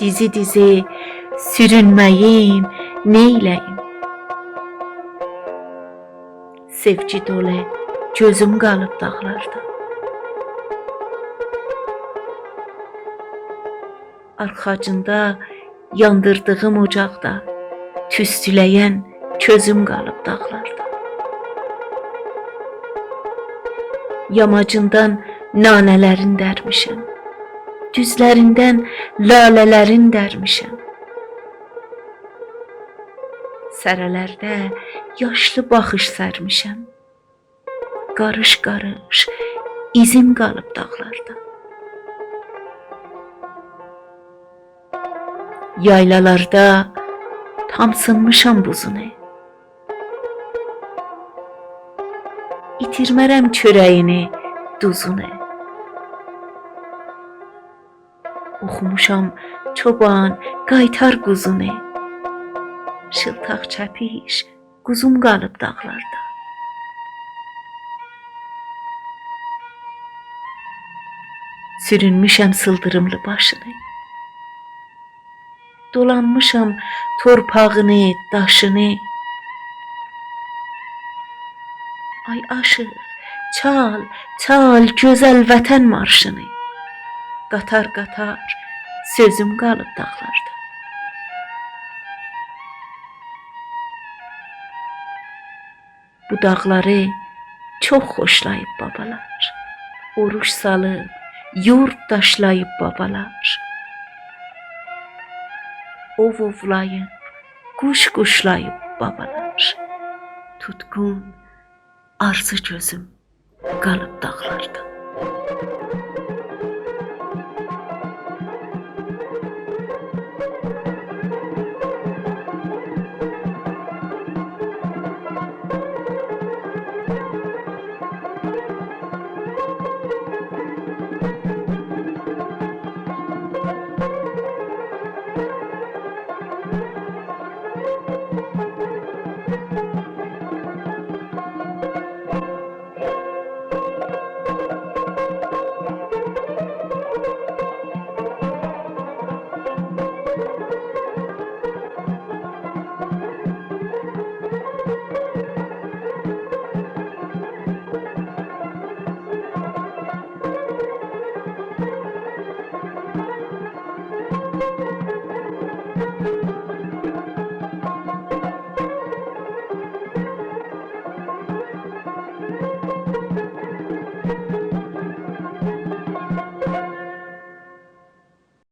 dizi dizi sürünməyim, neyləyim? Sevgi dolu gözüm qalıb dağlarda. Arxacında yandırdığım ocaqda tüstüləyən közüm qalıb dağlarda. Yamacından nanələrin dərmişəm, düzlərindən lalələrin dərmişəm. Sərələrdə yaşlı baxış sərmişəm, qarış-qarış izim qalıb dağlarda. Yaylalarda tamsınmışam buzunu, itirmərəm çörəyini, duzunu. Oxumuşam çoban, qaytar quzunu, şıltaq çəpiş, quzum qalıb dağlarda. Sürünmüşəm sıldırımlı başını, dolanmışam torpağını, daşını. Ay aşıq, çal, çal gözəl vətən marşını. Qatar-qatar sözüm qalıb dağlarda. Bu dağları çox xoşlayıb babalar, oruç salıb, yurd daşlayıb babalar. Ov ovlayıb, quş quşlayıb babalar. Tutqun arzu gözüm qalıb dağlarda.